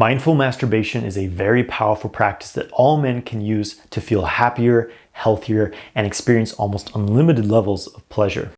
Mindful masturbation is a very powerful practice that all men can use to feel happier, healthier, and experience almost unlimited levels of pleasure.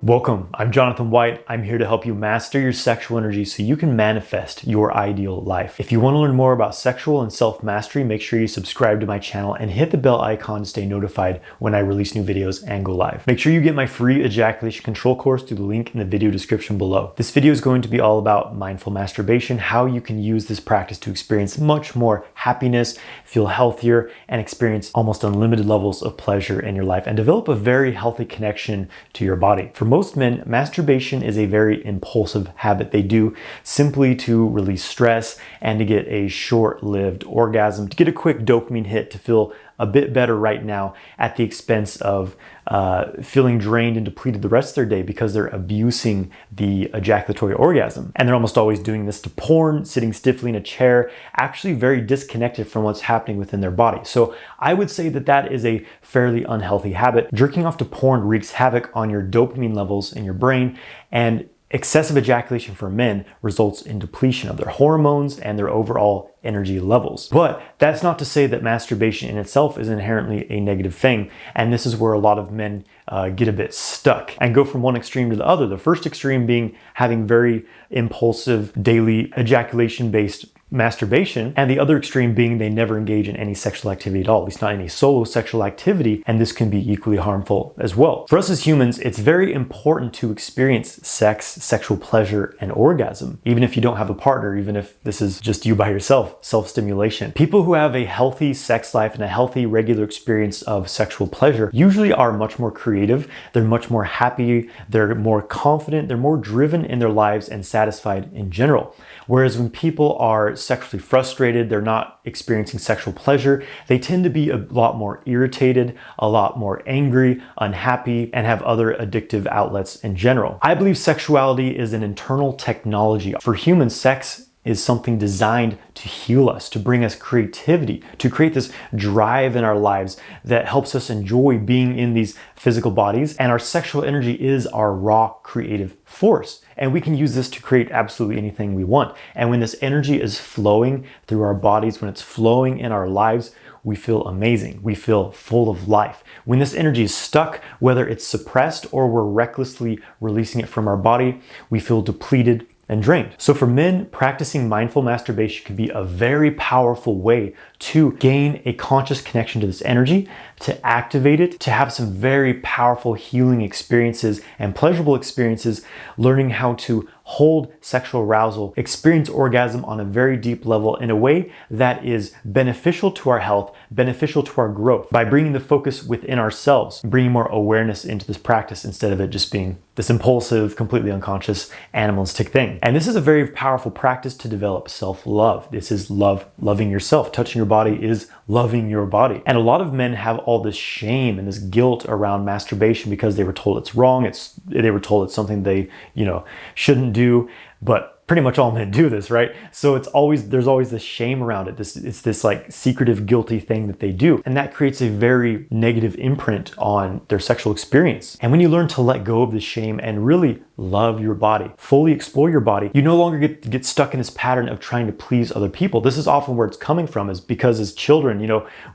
Welcome, I'm Jonathan White. I'm here to help you master your sexual energy so you can manifest your ideal life. If you want to learn more about sexual and self-mastery, make sure you subscribe to my channel and hit the bell icon to stay notified when I release new videos and go live. Make sure you get my free ejaculation control course through the link in the video description below. This video is going to be all about mindful masturbation, how you can use this practice to experience much more happiness, feel healthier, and experience almost unlimited levels of pleasure in your life and develop a very healthy connection to your body. For most men, masturbation is a very impulsive habit they do simply to release stress and to get a short-lived orgasm, to get a quick dopamine hit, to feel a bit better right now at the expense of feeling drained and depleted the rest of their day because they're abusing the ejaculatory orgasm. And they're almost always doing this to porn, sitting stiffly in a chair, actually very disconnected from what's happening within their body. So I would say that that is a fairly unhealthy habit. Jerking off to porn wreaks havoc on your dopamine levels in your brain, and excessive ejaculation for men results in depletion of their hormones and their overall energy levels. But that's not to say that masturbation in itself is inherently a negative thing. And this is where a lot of men get a bit stuck and go from one extreme to the other. The first extreme being having very impulsive daily ejaculation-based masturbation, and the other extreme being they never engage in any sexual activity at all, at least not any solo sexual activity, and this can be equally harmful as well. For us as humans, it's very important to experience sex, sexual pleasure, and orgasm, even if you don't have a partner, even if this is just you by yourself, self-stimulation. People who have a healthy sex life and a healthy regular experience of sexual pleasure usually are much more creative, they're much more happy, they're more confident, they're more driven in their lives and satisfied in general. Whereas when people are sexually frustrated, they're not experiencing sexual pleasure, they tend to be a lot more irritated, a lot more angry, unhappy, and have other addictive outlets in general. I believe sexuality is an internal technology. For humans, sex is something designed to heal us, to bring us creativity, to create this drive in our lives that helps us enjoy being in these physical bodies. And our sexual energy is our raw creative force. And we can use this to create absolutely anything we want. And when this energy is flowing through our bodies, when it's flowing in our lives, we feel amazing. We feel full of life. When this energy is stuck, whether it's suppressed or we're recklessly releasing it from our body, we feel depleted and drained. So for men, practicing mindful masturbation can be a very powerful way to gain a conscious connection to this energy, to activate it, to have some very powerful healing experiences and pleasurable experiences, learning how to hold sexual arousal, experience orgasm on a very deep level in a way that is beneficial to our health, beneficial to our growth, by bringing the focus within ourselves, bringing more awareness into this practice instead of it just being this impulsive, completely unconscious, animalistic thing. And this is a very powerful practice to develop self-love. This is loving yourself. Touching your body is loving your body. And a lot of men have all this shame and this guilt around masturbation because they were told it's wrong. They were told it's something they, shouldn't do, but pretty much all men do this, right? So there's always this shame around it. It's this like secretive, guilty thing that they do. And that creates a very negative imprint on their sexual experience. And when you learn to let go of the shame and really love your body, fully explore your body, you no longer get stuck in this pattern of trying to please other people. This is often where it's coming from, is because as children,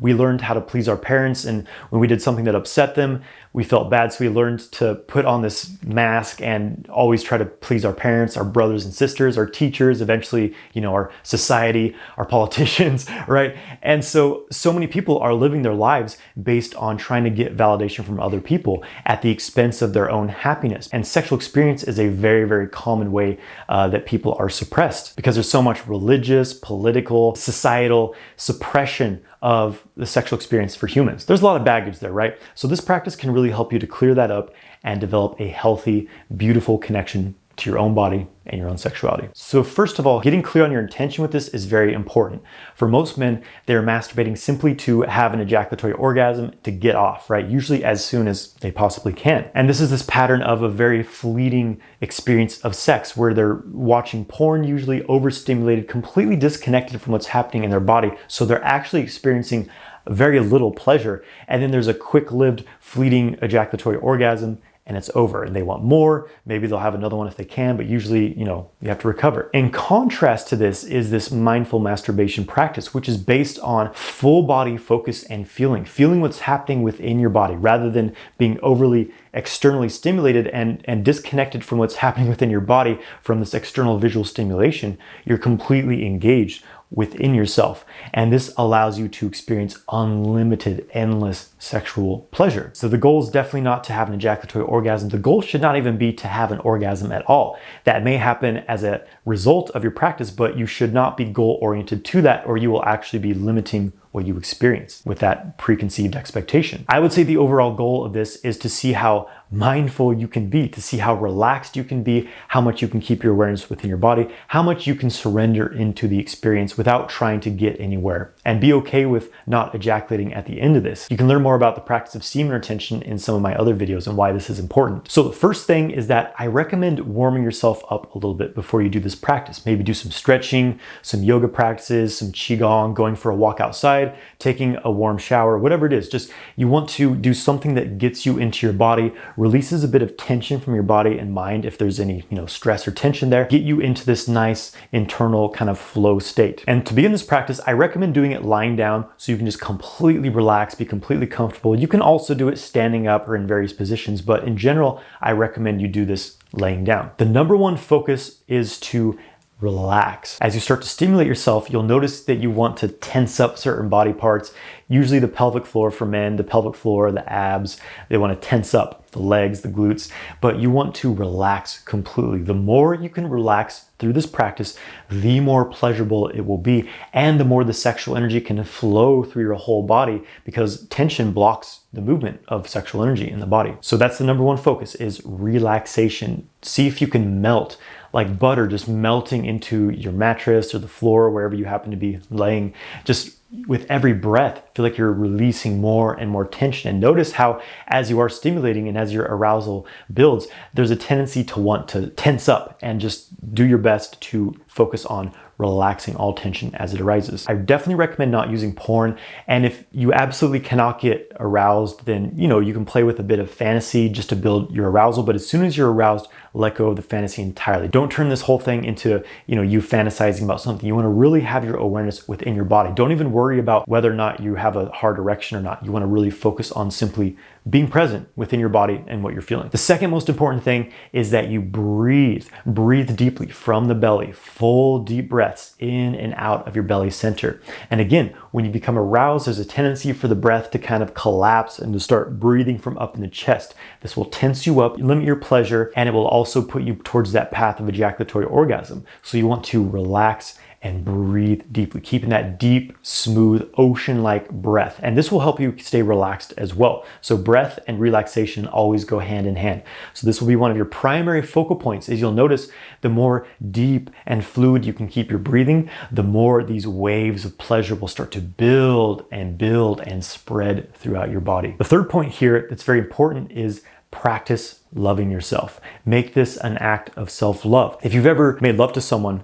we learned how to please our parents, and when we did something that upset them, we felt bad, so we learned to put on this mask and always try to please our parents, our brothers and sisters, our teachers, eventually, our society, our politicians, right? And so many people are living their lives based on trying to get validation from other people at the expense of their own happiness. And sexual experience is a very, very common way that people are suppressed because there's so much religious, political, societal suppression of the sexual experience for humans. There's a lot of baggage there, right? So this practice can really help you to clear that up and develop a healthy, beautiful connection to your own body and your own sexuality. So first of all, getting clear on your intention with this is very important. For most men, they're masturbating simply to have an ejaculatory orgasm, to get off, right? Usually as soon as they possibly can. And this is this pattern of a very fleeting experience of sex where they're watching porn, usually overstimulated, completely disconnected from what's happening in their body. So they're actually experiencing very little pleasure. And then there's a quick-lived, fleeting ejaculatory orgasm, and it's over, and they want more. Maybe they'll have another one if they can, but usually, you have to recover. In contrast to this is this mindful masturbation practice, which is based on full body focus and feeling what's happening within your body rather than being overly externally stimulated and disconnected from what's happening within your body from this external visual stimulation. You're completely engaged within yourself. And this allows you to experience unlimited, endless sexual pleasure. So the goal is definitely not to have an ejaculatory orgasm. The goal should not even be to have an orgasm at all. That may happen as a result of your practice, but you should not be goal-oriented to that, or you will actually be limiting what you experience with that preconceived expectation. I would say the overall goal of this is to see how mindful you can be, to see how relaxed you can be, how much you can keep your awareness within your body, how much you can surrender into the experience without trying to get anywhere, and be okay with not ejaculating at the end of this. You can learn more about the practice of semen retention in some of my other videos and why this is important. So the first thing is that I recommend warming yourself up a little bit before you do this practice. Maybe do some stretching, some yoga practices, some qigong, going for a walk outside, taking a warm shower, whatever it is. Just you want to do something that gets you into your body, releases a bit of tension from your body and mind if there's any stress or tension there, get you into this nice internal kind of flow state. And to begin this practice, I recommend doing it lying down so you can just completely relax, be completely comfortable. You can also do it standing up or in various positions, but in general, I recommend you do this laying down. The number one focus is to relax. As you start to stimulate yourself, you'll notice that you want to tense up certain body parts, usually the pelvic floor for men, the pelvic floor, the abs. They want to tense up the legs, the glutes, but you want to relax completely. The more you can relax through this practice, the more pleasurable it will be, and the more the sexual energy can flow through your whole body, because tension blocks the movement of sexual energy in the body. So that's the number one focus, is relaxation. See if you can melt like butter, just melting into your mattress or the floor, wherever you happen to be laying. Just with every breath, feel like you're releasing more and more tension. And notice how, as you are stimulating and as your arousal builds, there's a tendency to want to tense up, and just do your best to focus on relaxing all tension as it arises. I definitely recommend not using porn. And if you absolutely cannot get aroused, then you can play with a bit of fantasy just to build your arousal. But as soon as you're aroused, let go of the fantasy entirely. Don't turn this whole thing into you fantasizing about something. You want to really have your awareness within your body. Don't even worry about whether or not you have a hard erection or not. You want to really focus on simply being present within your body and what you're feeling. The second most important thing is that you breathe. Breathe deeply from the belly, full deep breaths in and out of your belly center. And again, when you become aroused, there's a tendency for the breath to kind of collapse and to start breathing from up in the chest. This will tense you up, limit your pleasure, and it will also put you towards that path of ejaculatory orgasm. So you want to relax and breathe deeply, keeping that deep, smooth, ocean-like breath. And this will help you stay relaxed as well. So breath and relaxation always go hand in hand. So this will be one of your primary focal points. As you'll notice, the more deep and fluid you can keep your breathing, the more these waves of pleasure will start to build and spread throughout your body. The third point here that's very important is practice loving yourself. Make this an act of self-love. If you've ever made love to someone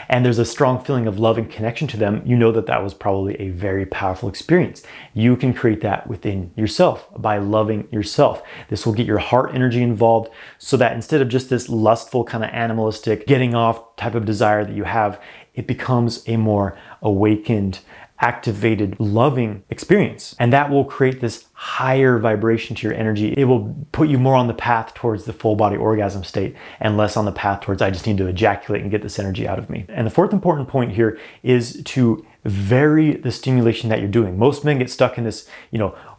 and there's a strong feeling of love and connection to them, you know that that was probably a very powerful experience. You can create that within yourself by loving yourself. This will get your heart energy involved, so that instead of just this lustful kind of animalistic getting off type of desire that you have, it becomes a more awakened, activated, loving experience. And that will create this higher vibration to your energy. It will put you more on the path towards the full body orgasm state and less on the path towards, I just need to ejaculate and get this energy out of me. And the fourth important point here is to vary the stimulation that you're doing. Most men get stuck in this,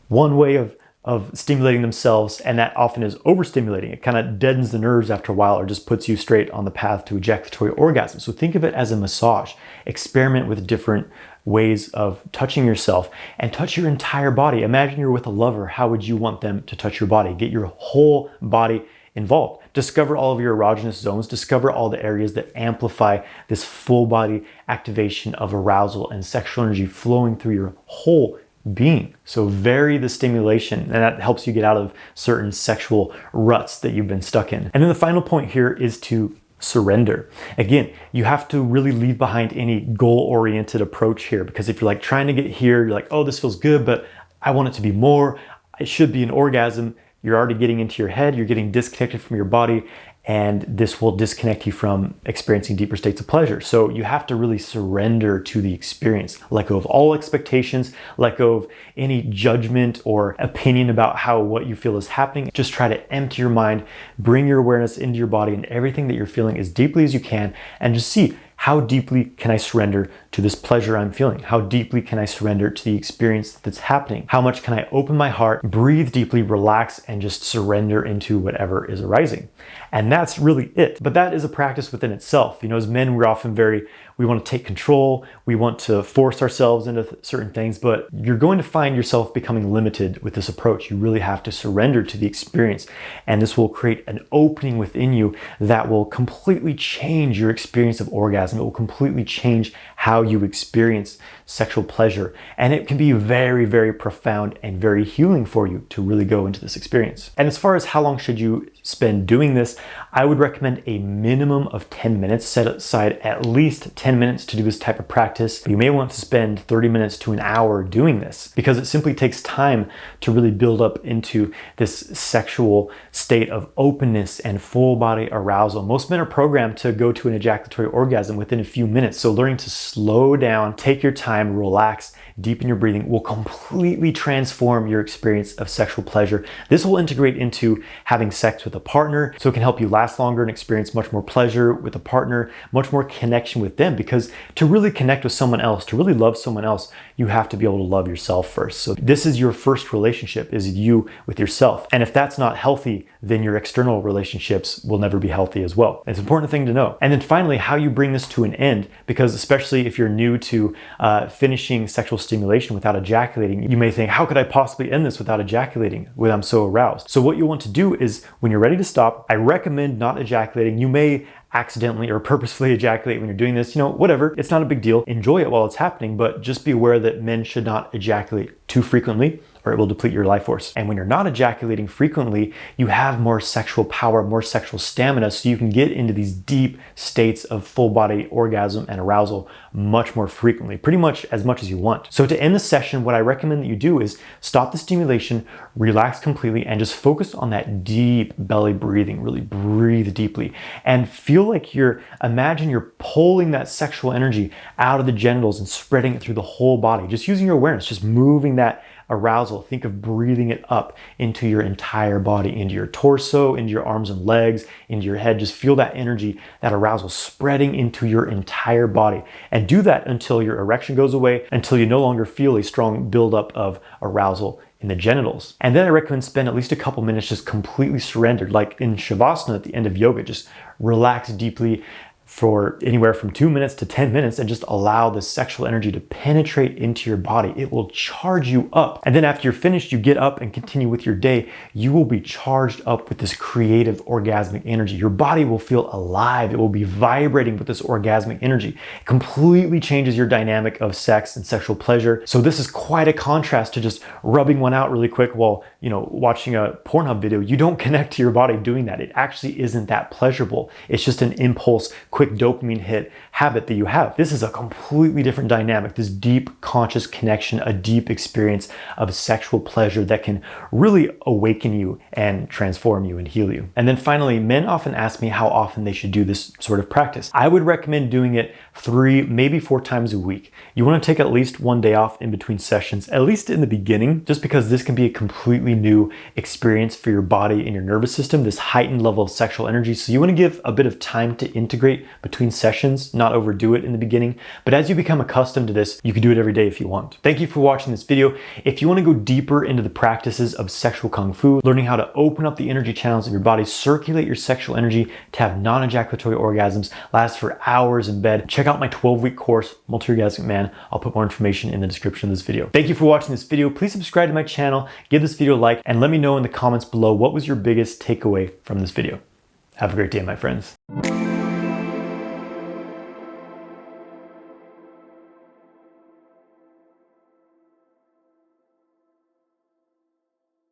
one way of stimulating themselves, and that often is overstimulating. It kind of deadens the nerves after a while, or just puts you straight on the path to ejaculatory orgasm. So think of it as a massage. Experiment with different ways of touching yourself and touch your entire body. Imagine you're with a lover. How would you want them to touch your body? Get your whole body involved. Discover all of your erogenous zones. Discover all the areas that amplify this full body activation of arousal and sexual energy flowing through your whole being. So vary the stimulation, and that helps you get out of certain sexual ruts that you've been stuck in. And then the final point here is to surrender. Again, you have to really leave behind any goal-oriented approach here, because if you're like trying to get here, you're like, oh, this feels good, but I want it to be more. It should be an orgasm. you're already getting into your head, you're getting disconnected from your body, and this will disconnect you from experiencing deeper states of pleasure. So you have to really surrender to the experience, let go of all expectations, let go of any judgment or opinion about how what you feel is happening. Just try to empty your mind, bring your awareness into your body and everything that you're feeling as deeply as you can, and just see, how deeply can I surrender to this pleasure I'm feeling? How deeply can I surrender to the experience that's happening? How much can I open my heart, breathe deeply, relax, and just surrender into whatever is arising? And that's really it. But that is a practice within itself. You know, as men, we're often we want to take control, we want to force ourselves into certain things, but you're going to find yourself becoming limited with this approach. You really have to surrender to the experience, and this will create an opening within you that will completely change your experience of orgasm. It will completely change how you experience sexual pleasure, and it can be very, very profound and very healing for you to really go into this experience. And as far as how long should you spend doing this, I would recommend a minimum of 10 minutes. Set aside at least 10 minutes to do this type of practice. You may want to spend 30 minutes to an hour doing this, because it simply takes time to really build up into this sexual state of openness and full body arousal. Most men are programmed to go to an ejaculatory orgasm within a few minutes. So learning to slow down, take your time, relax, deepen your breathing will completely transform your experience of sexual pleasure. This will integrate into having sex with a partner, so it can help you last longer and experience much more pleasure with a partner, much more connection with them, because to really connect with someone else, to really love someone else, you have to be able to love yourself first. So this is your first relationship, is you with yourself. And if that's not healthy, then your external relationships will never be healthy as well. It's an important thing to know. And then finally, how you bring this to an end, because especially if you're new to finishing sexual stimulation without ejaculating, you may think, how could I possibly end this without ejaculating when I'm so aroused? So what you want to do is, when you're ready to stop, I recommend not ejaculating. You may accidentally or purposefully ejaculate when you're doing this, whatever, it's not a big deal. Enjoy it while it's happening, but just be aware that men should not ejaculate too frequently, or it will deplete your life force. And when you're not ejaculating frequently, you have more sexual power, more sexual stamina, so you can get into these deep states of full body orgasm and arousal much more frequently, pretty much as you want. So to end the session, what I recommend that you do is stop the stimulation, relax completely, and just focus on that deep belly breathing. Really breathe deeply and feel like imagine you're pulling that sexual energy out of the genitals and spreading it through the whole body, just using your awareness, just moving that arousal. Think of breathing it up into your entire body, into your torso, into your arms and legs, into your head. Just feel that energy, that arousal spreading into your entire body. And do that until your erection goes away, until you no longer feel a strong buildup of arousal in the genitals. And then I recommend spend at least a couple minutes just completely surrendered, like in Shavasana at the end of yoga. Just relax deeply for anywhere from 2 minutes to 10 minutes and just allow the sexual energy to penetrate into your body. It will charge you up. And then after you're finished, you get up and continue with your day. You will be charged up with this creative orgasmic energy. Your body will feel alive. It will be vibrating with this orgasmic energy. It completely changes your dynamic of sex and sexual pleasure. So this is quite a contrast to just rubbing one out really quick while, watching a Pornhub video. You don't connect to your body doing that. It actually isn't that pleasurable. It's just an impulse, quick dopamine hit habit that you have. This is a completely different dynamic, this deep conscious connection, a deep experience of sexual pleasure that can really awaken you and transform you and heal you. And then finally, men often ask me how often they should do this sort of practice. I would recommend doing it 3, maybe 4 times a week. You want to take at least 1 day off in between sessions, at least in the beginning, just because this can be a completely new experience for your body and your nervous system, this heightened level of sexual energy. So you want to give a bit of time to integrate between sessions, not overdo it in the beginning. But as you become accustomed to this, you can do it every day if you want. Thank you for watching this video. If you want to go deeper into the practices of sexual kung fu, learning how to open up the energy channels of your body, circulate your sexual energy to have non-ejaculatory orgasms, last for hours in bed, check out my 12-week course, Multi-Orgasmic Man. I'll put more information in the description of this video. Thank you for watching this video. Please subscribe to my channel, give this video a like, and let me know in the comments below what was your biggest takeaway from this video. Have a great day, my friends.